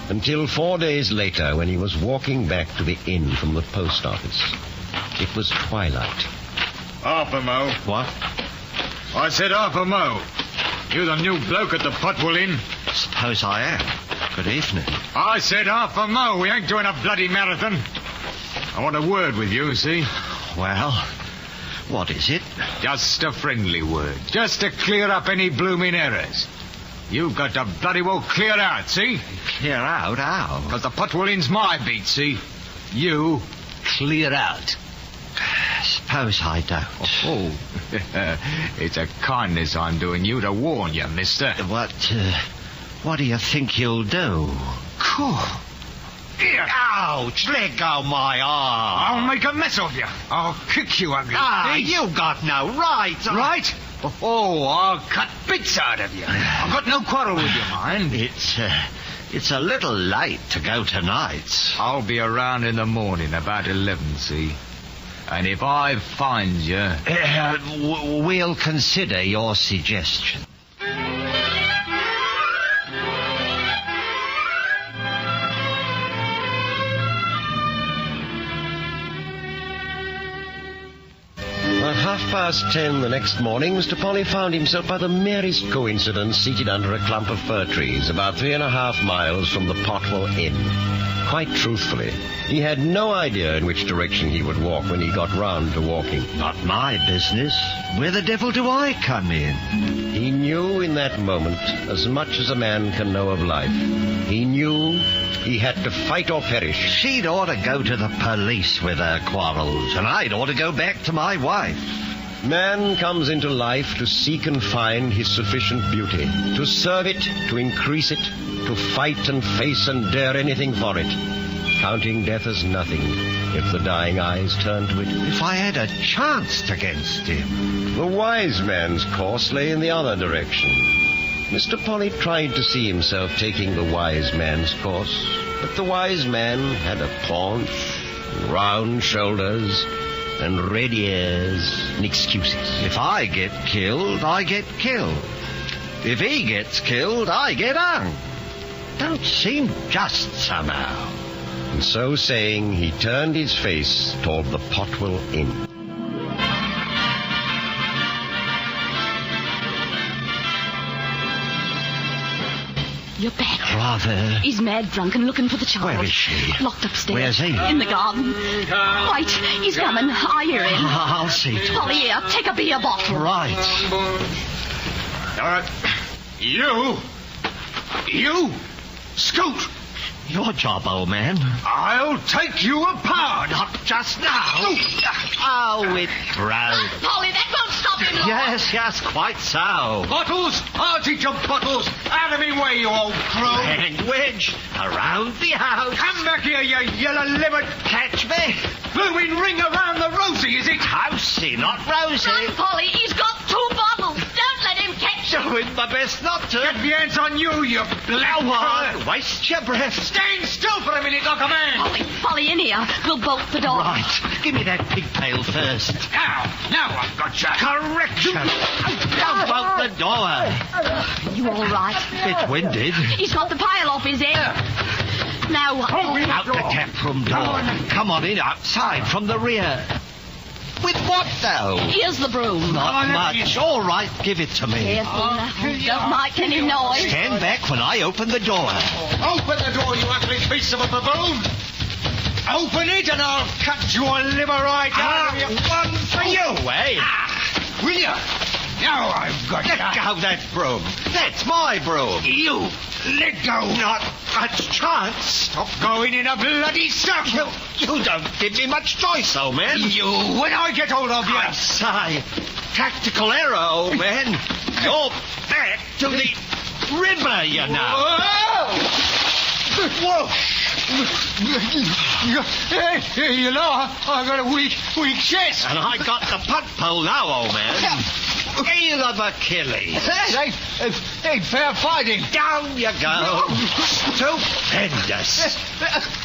Until 4 days later, when he was walking back to the inn from the post office. It was twilight. Half a mo. What? I said half a mo. You the new bloke at the Potwell Inn? Suppose I am. Good evening. I said half a mo. We ain't doing a bloody marathon. I want a word with you, see? Well, what is it? Just a friendly word. Just to clear up any blooming errors. You've got to bloody well clear out, see? Clear out? How? Because the Potwell Inn's my beat, see? You clear out. Suppose I don't. Oh, it's a kindness I'm doing you to warn you, mister. What do you think you'll do? Cool. Here. Ouch! Let go my arm. I'll make a mess of you. I'll kick you ugly. You got no right. Right? Oh, I'll cut bits out of you. I've got no quarrel with you, mind. It's a little late to go tonight. I'll be around in the morning about 11, see? And if I find you... we'll consider your suggestion. At 10:30 the next morning, Mr. Polly found himself by the merest coincidence seated under a clump of fir trees about 3.5 miles from the Potwell Inn. Quite truthfully, he had no idea in which direction he would walk when he got round to walking. Not my business. Where the devil do I come in? He knew in that moment as much as a man can know of life. He knew he had to fight or perish. She'd ought to go to the police with her quarrels, and I'd ought to go back to my wife. Man comes into life to seek and find his sufficient beauty, to serve it, to increase it, to fight and face and dare anything for it, counting death as nothing if the dying eyes turn to it. If I had a chance against him. The wise man's course lay in the other direction. Mr. Polly tried to see himself taking the wise man's course, but the wise man had a paunch, round shoulders, and red ears and excuses. If I get killed, I get killed. If he gets killed, I get hung. Don't seem just somehow. And so saying, he turned his face toward the Potwell Inn. You're back. Rather. He's mad drunk and looking for the child. Where is she? Locked upstairs. Where's he? In the garden. Right, he's coming. I hear him. I'll see to it. Polly, here, take a beer bottle. Right. You, Scoot. Your job, old man. I'll take you apart. Not just now. Oh, it broke. Polly, that won't stop him long. Yes, quite so. Bottles? I'll teach you bottles. Out of me way, you old crow. Language around the house. Come back here, you yellow-livered. Catch me. Blooming ring around the rosy, is it? Housey, not rosy. Run, Polly, he's got 2 bottles. Don't let him catch doing my best not to. Get the hands on you, you black Don't waste your breath. Stand still for a minute like a man. Polly, in here. We'll bolt the door. Right. Give me that pigtail first. Now I've got you. Correction. Don't bolt the door. You all right? Bit winded. He's got the pile off his head. Now, Out the tap room door. Come on in outside from the rear. With what, though? Here's the broom. Not much. All right, give it to me. Careful now. Don't make any noise. Stand back when I open the door. Open the door, you ugly piece of a baboon. Open it and I'll cut your liver right out of you. One for you, eh? Will you? Now I've got Let you. go that broom. That's my broom. You let go. Not much chance. Stop going in a bloody circle. You don't give me much choice, old man. When I get hold of you. I say, tactical error, old man. You're back to the river, you know. Whoa! You know, I got a weak chest. And I got the punt pole now, old man. Heel of Achilles. Ain't fair fighting. Down you go. Stupendous.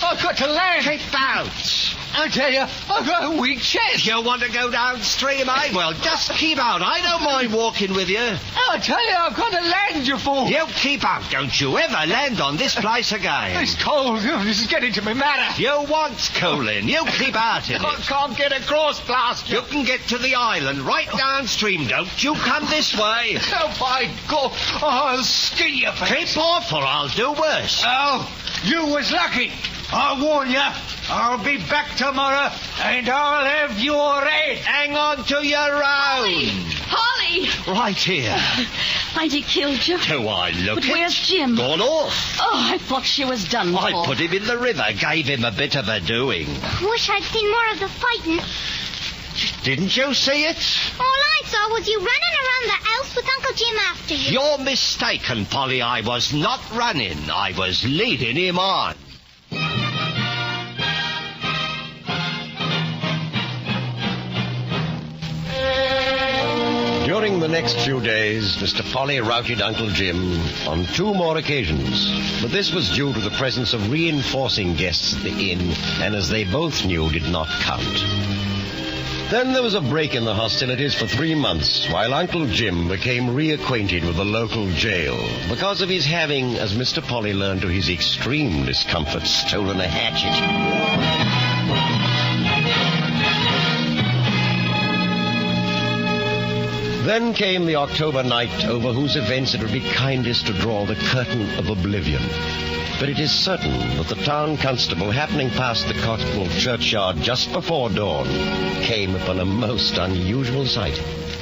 I've got to land. Keep out. I tell you, I've got a weak chest. You want to go downstream, eh? Well, just keep out. I don't mind walking with you. I tell you, I've got to land, you fool. You keep out. Don't you ever land on this place again. It's cold. This is getting to me matter. You want cooling. You keep out in I it. can't get across, Blaster. You can get to the island right downstream. Don't you come this way. Oh, by God, I'll skin you for Keep off or I'll do worse. Oh, you was lucky. I warn you, I'll be back tomorrow and I'll have your head. Hang on to your own. Polly! Right here. I'd have killed you. Do I look But it? where's Jim? Gone off. Oh, I thought she was done for. I put him in the river, gave him a bit of a doing. Wish I'd seen more of the fighting. Didn't you see it? All I saw was you running around the house with Uncle Jim after you. You're mistaken, Polly. I was not running. I was leading him on. During the next few days, Mr. Polly routed Uncle Jim on 2 more occasions. But this was due to the presence of reinforcing guests at the inn, and as they both knew, did not count. Then there was a break in the hostilities for 3 months, while Uncle Jim became reacquainted with the local jail because of his having, as Mr. Polly learned to his extreme discomfort, stolen a hatchet. Then came the October night over whose events it would be kindest to draw the curtain of oblivion. But it is certain that the town constable, happening past the Cotswold churchyard just before dawn, came upon a most unusual sight.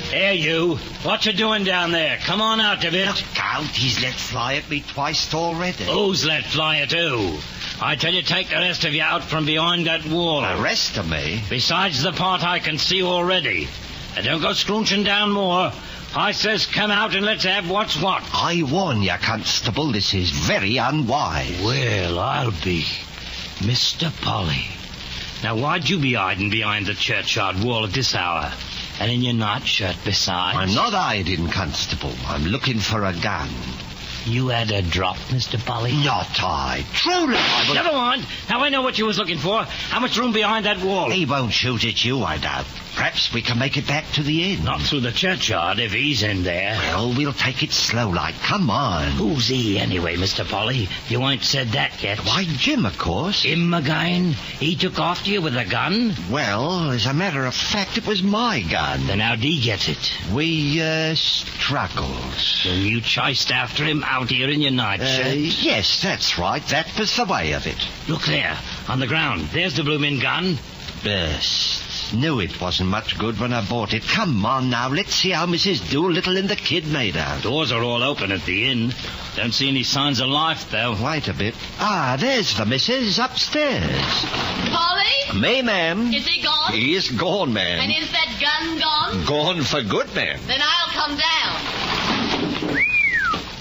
Hey, you. What you doing down there? Come on out of it. Look out, he's let fly at me twice already. Who's let fly at who? I tell you, take the rest of you out from behind that wall. The rest of me? Besides the part I can see already. And don't go scrounching down more. I says come out and let's have what's what. I warn you, Constable, this is very unwise. Well, I'll be Mr. Polly. Now, why'd you be hiding behind the churchyard wall at this hour? And in your nightshirt besides? I'm not hiding, Constable. I'm looking for a gun. You had a drop, Mr. Polly? Not I. Truly, I was... Never mind. Now I know what you was looking for. How much room behind that wall? He won't shoot at you, I doubt. Perhaps we can make it back to the inn. Not through the churchyard if he's in there. Well, we'll take it slow like. Come on. Who's he anyway, Mr. Polly? You ain't said that yet. Why, Jim, of course. Him again? He took after you with a gun? Well, as a matter of fact, it was my gun. Then how'd he get it? We, struggled. Then you chased after him out here in your nightshirt? Yes, that's right. That was the way of it. Look there, on the ground. There's the bloomin' gun. Yes. Knew it wasn't much good when I bought it. Come on now, let's see how Mrs. Doolittle and the kid made out. Doors are all open at the inn. Don't see any signs of life, though. Wait a bit. Ah, there's the missus upstairs. Polly? Me, ma'am. Is he gone? He is gone, ma'am. And is that gun gone? Gone for good, ma'am. Then I'll come down.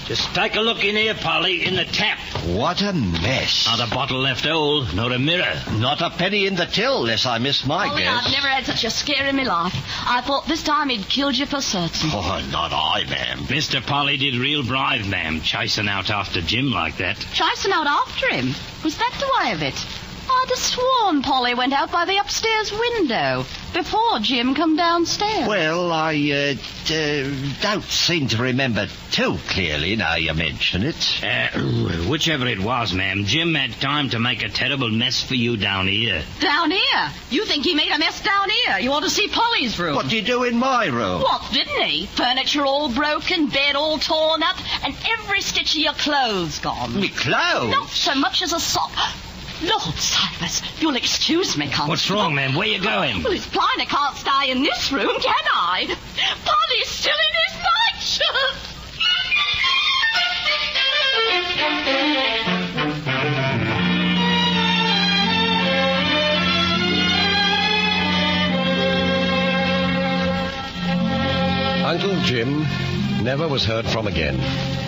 Just take a look in here, Polly, in the tap. What a mess. Not a bottle left old, not a mirror. Not a penny in the till, unless I miss my Polly, guess. I've never had such a scare in my life. I thought this time he'd killed you for certain. Oh, not I, ma'am. Mr. Polly did real brave, ma'am, chasing out after Jim like that. Chasing out after him? Was that the way of it? I'd have sworn Polly went out by the upstairs window before Jim come downstairs. Well, I don't seem to remember too clearly now you mention it. Whichever it was, ma'am, Jim had time to make a terrible mess for you down here. Down here? You think he made a mess down here? You ought to see Polly's room. What did he do in my room? What, didn't he? Furniture all broken, bed all torn up, and every stitch of your clothes gone. Me clothes? Not so much as a sock. Lord Silas, you'll excuse me, Constable. What's wrong, ma'am? Where you going? Well, it's plain I can't stay in this room, can I? Polly's still in his nightshirt. Uncle Jim never was heard from again.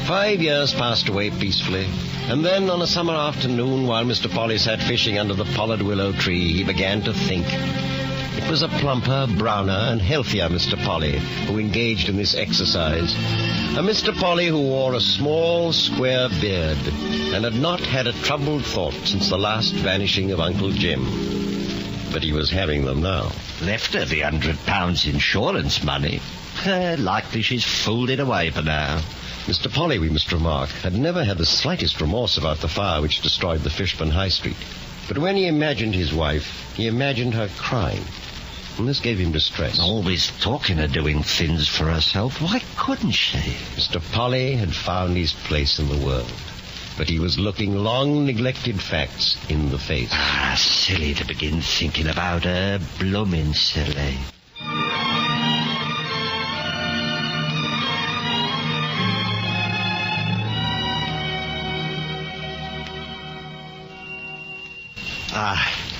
5 years passed away peacefully, and then on a summer afternoon, while Mr. Polly sat fishing under the pollard willow tree, he began to think. It was a plumper, browner, and healthier Mr. Polly who engaged in this exercise. A Mr. Polly who wore a small, square beard and had not had a troubled thought since the last vanishing of Uncle Jim. But he was having them now. Left her the £100 insurance money. Likely she's fooled it away for now. Mr. Polly, we must remark, had never had the slightest remorse about the fire which destroyed the Fishburne High Street. But when he imagined his wife, he imagined her crying. And this gave him distress. Always talking of doing things for herself. Why couldn't she? Mr. Polly had found his place in the world. But he was looking long-neglected facts in the face. Ah, silly to begin thinking about her. Bloomin' silly.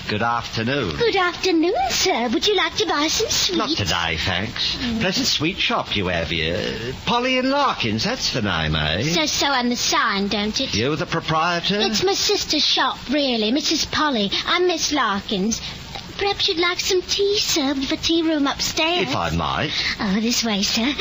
Good afternoon. Good afternoon, sir. Would you like to buy some sweets? Not today, thanks. Pleasant sweet shop you have here. Polly and Larkins, that's the name, eh? Says so on the sign, don't it? You the proprietor? It's my sister's shop, really. Mrs. Polly. I'm Miss Larkins. Perhaps you'd like some tea served for tea room upstairs. If I might. Oh, this way, sir.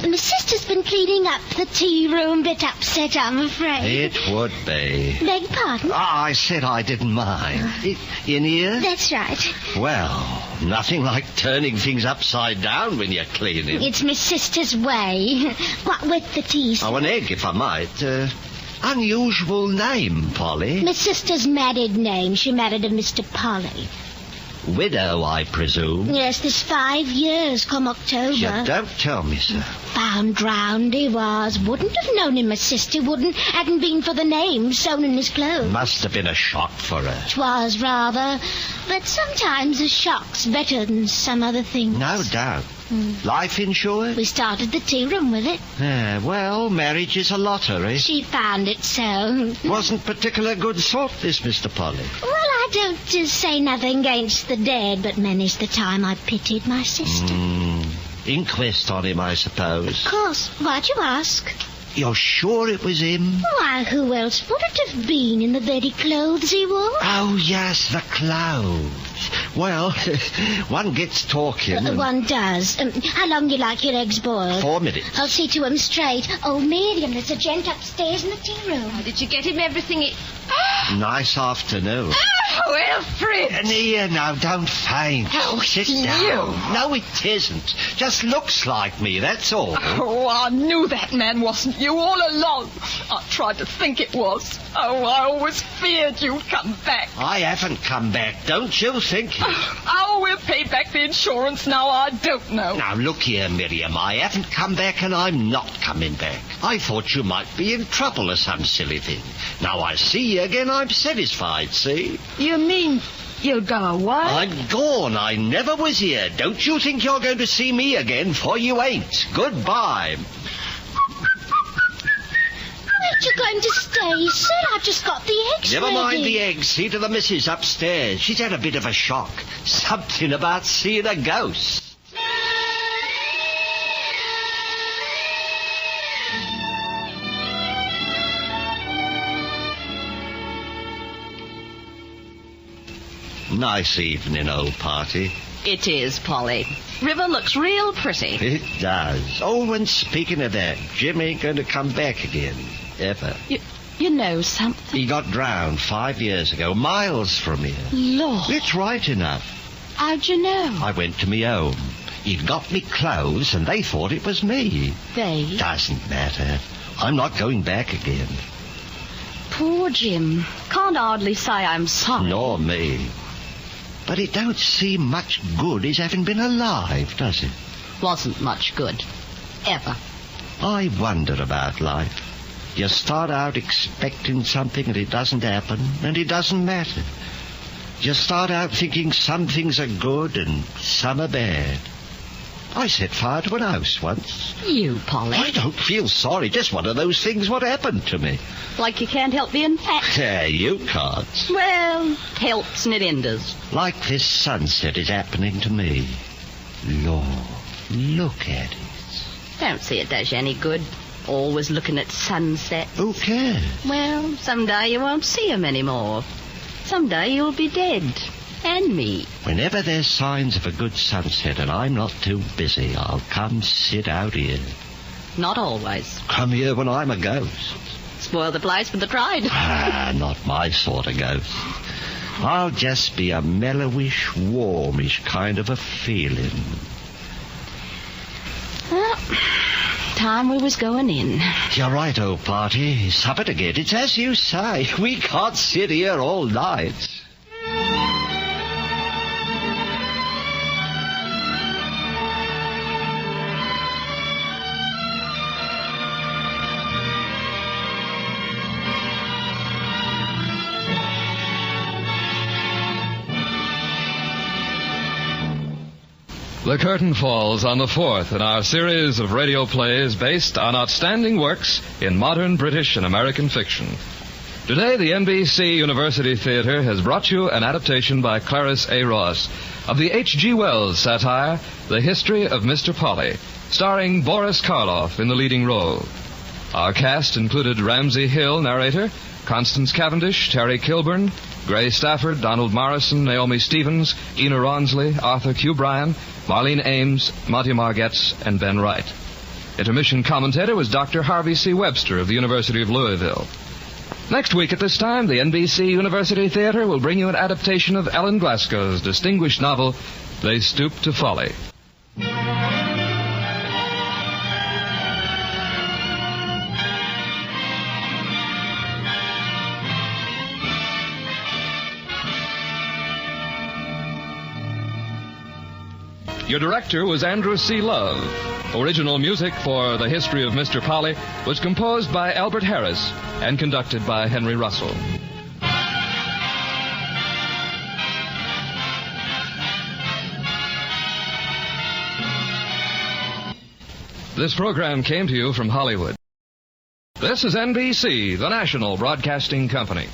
My sister's been cleaning up the tea room, bit upset, I'm afraid. It would be. Beg pardon? I said I didn't mind. In here? That's right. Well, nothing like turning things upside down when you're cleaning. It's my sister's way. What with the tea, sir? Oh, an egg, if I might. Unusual name, Polly. My sister's married name. She married a Mr. Polly. Widow, I presume. Yes, this 5 years come October. You don't tell me, sir. Found drowned he was. Wouldn't have known him, my sister wouldn't. Hadn't been for the name sewn in his clothes. Must have been a shock for her. 'Twas rather. But sometimes a shock's better than some other things. No doubt. Life insured? We started the tea room with it. Well, marriage is a lottery. She found it so. Wasn't particular good sort, this Mr. Polly. Well, I don't say nothing against the dead, but many's the time I pitied my sister. Inquest on him, I suppose. Of course. Why'd you ask? You're sure it was him? Why, who else would it have been in the very clothes he wore? Oh, yes, the clothes. Well, one gets talking. One does. How long do you like your eggs boiled? 4 minutes. I'll see to him straight. Oh, Miriam, there's a gent upstairs in the tea room. Did you get him everything Nice afternoon. Oh, Alfred! Here, now, don't faint. Oh, sit you. down. No, it isn't. Just looks like me, that's all. Oh, I knew that man wasn't you all along. I tried to think it was. Oh, I always feared you'd come back. I haven't come back. Don't you think it? How we'll pay back the insurance now, I don't know. Now, look here, Miriam. I haven't come back and I'm not coming back. I thought you might be in trouble or some silly thing. Now I see you again, I'm satisfied, see? You mean you'll go away? I'm gone. I never was here. Don't you think you're going to see me again, for you ain't. Goodbye. Aren't you going to stay, sir? I've just got the eggs Never ready. mind the eggs. See to the missus upstairs. She's had a bit of a shock. Something about seeing a ghost. Nice evening, old party. It is, Polly. River looks real pretty. It does. Oh, and speaking of that, Jim ain't going to come back again. Ever. You know something? He got drowned 5 years ago, miles from here. Lord. It's right enough. How'd you know? I went to me home. He'd got me clothes, and they thought it was me. They? Doesn't matter. I'm not going back again. Poor Jim. Can't hardly say I'm sorry. Nor me. But it don't seem much good his having been alive, does it? Wasn't much good. Ever. I wonder about life. You start out expecting something and it doesn't happen, and it doesn't matter. You start out thinking some things are good and some are bad. I set fire to an house once. You, Polly? I don't feel sorry. Just one of those things what happened to me. Like you can't help being fat. Yeah, you can't. Well, helps and it hinders. Like this sunset is happening to me. Lord, look at it. Don't see it does you any good. Always looking at sunsets. Who cares? Well, someday you won't see 'em anymore. Someday you'll be dead. And me. Whenever there's signs of a good sunset and I'm not too busy, I'll come sit out here. Not always. Come here when I'm a ghost. Spoil the place for the bride. Not my sort of ghost. I'll just be a mellowish, warmish kind of a feeling. Well, time we was going in. You're right, old party. Supper to get. It's as you say. We can't sit here all night. The curtain falls on the fourth in our series of radio plays based on outstanding works in modern British and American fiction. Today, the NBC University Theater has brought you an adaptation by Clarence A. Ross of the H.G. Wells satire, The History of Mr. Polly, starring Boris Karloff in the leading role. Our cast included Ramsey Hill, narrator, Constance Cavendish, Terry Kilburn, Gray Stafford, Donald Morrison, Naomi Stevens, Ena Ronsley, Arthur Q. Bryan, Marlene Ames, Monty Margetts, and Ben Wright. Intermission commentator was Dr. Harvey C. Webster of the University of Louisville. Next week at this time, the NBC University Theater will bring you an adaptation of Ellen Glasgow's distinguished novel, They Stoop to Folly. Your director was Andrew C. Love. Original music for The History of Mr. Polly was composed by Albert Harris and conducted by Henry Russell. This program came to you from Hollywood. This is NBC, the national broadcasting company.